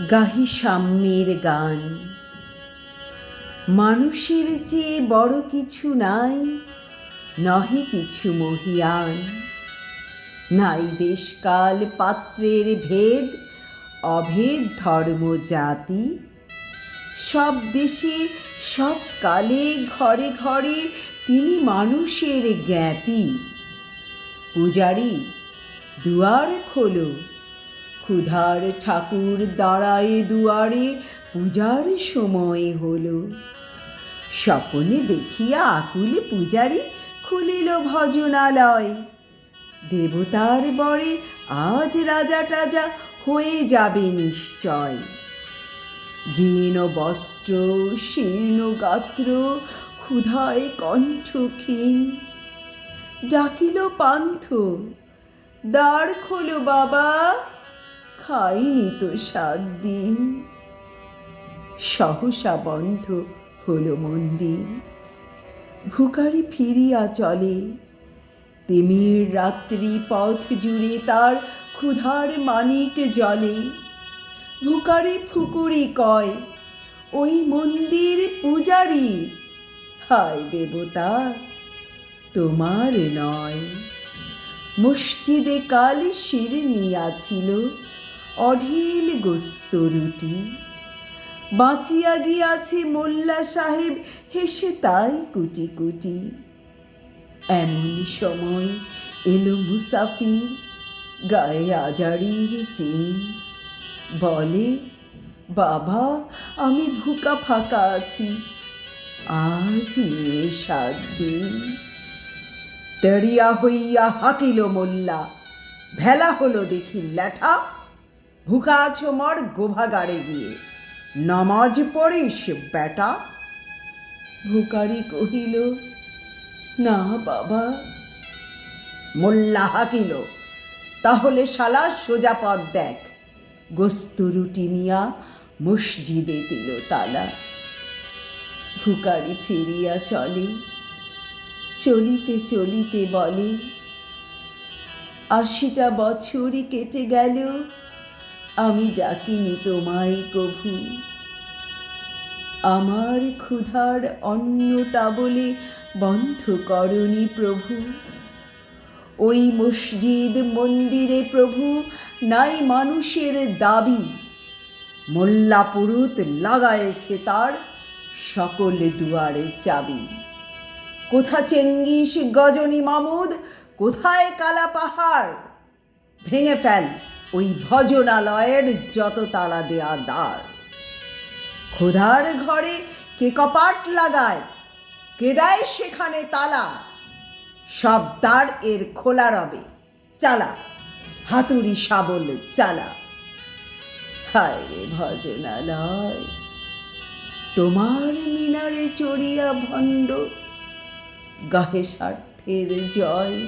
গাহি সাম্যের গান। মানুষের চেয়ে বড় কিছু নাই, নহে কিছু মহিয়ান। নাই দেশকাল পাত্রের ভেদ, অভেদ ধর্ম জাতি। সব দেশে সব কালে ঘরে ঘরে তিনি মানুষের জ্ঞাতি। পূজারী দুয়ার খোলো, ক্ষুধার ঠাকুর দাঁড়ায় দুয়ারে, পূজার সময় হলো। স্বপনে দেখিয়া আকুলে পূজারী খুলিল ভজনালয়। দেবতার বরে আজ রাজা টাজা হয়ে যাবে নিশ্চয়। জীর্ণ বস্ত্র শীর্ণ গাত্র, ক্ষুধায় কণ্ঠ ক্ষীণ। ডাকিল পান্থ, দ্বার খোলো বাবা, খাইনি তো 7 দিন। সহসা বন্ধ হলো মন্দির। ভিখারী ফিরিয়া চলে, তিমির রাত্রি পথ জুড়ে তার ক্ষুধার মানিক জ্বলে। ভিখারী ফুকুরি কয়, ওই মন্দির পূজারী। হায় দেবতা, তোমার নয়। মসজিদে কাল শিরনি আছিল, অঢেল গোস্ত রুটি। বাঁচিয়া গিয়াছে মোল্লা সাহেব, হেসে তাই কুটি কুটি। এমন সময় এলো মুসাফির, গায়ে আজারির চিন। বলে, বাবা আমি ভুকা ফাঁকা আছি, আজ নিয়ে 7 দিন। তেরিয়া হইয়া হাঁকিল মোল্লা, ভেলা হলো দেখি ল্যাঠা। ভুকা আছো মর গোভাগাড়ে গিয়ে, নামাজ পড়িস বেটা। ভিখারী কহিল, না বাবা। মোল্লা হাঁকিল, তাহলে শালা সোজা পথ দেখ। গোস্ত রুটি নিয়া মসজিদে দিল তালা। ভিখারী ফিরিয়া চলে, চলিতে চলিতে বলে, 80টা বছর কেটে গেল, আমি ডাকিনি তোমায় কভু। আমার ক্ষুধার অন্ন তা বলে বন্ধ করনি প্রভু। ওই মসজিদ মন্দিরে প্রভু নাই মানুষের দাবি। মোল্লা পুরুত লাগায়েছে তার সকল দুয়ারে চাবি। কোথা চেঙ্গিস গজনী মামুদ, কোথায় কালা পাহাড়? ভেঙে ফেল ওই ভজনালয়ের যত তালা দেয়া দ্বার। ক্ষুধার ঘরে কে কপাট লাগায়, কে দেয় সেখানে তালা? সব দ্বার এর খোলা রবে, চালা হাতুড়ি শাবল চালা। হায় রে ভজনালয়, তোমার মিনারে চড়িয়া ভণ্ড, গাহে স্বার্থের জয়।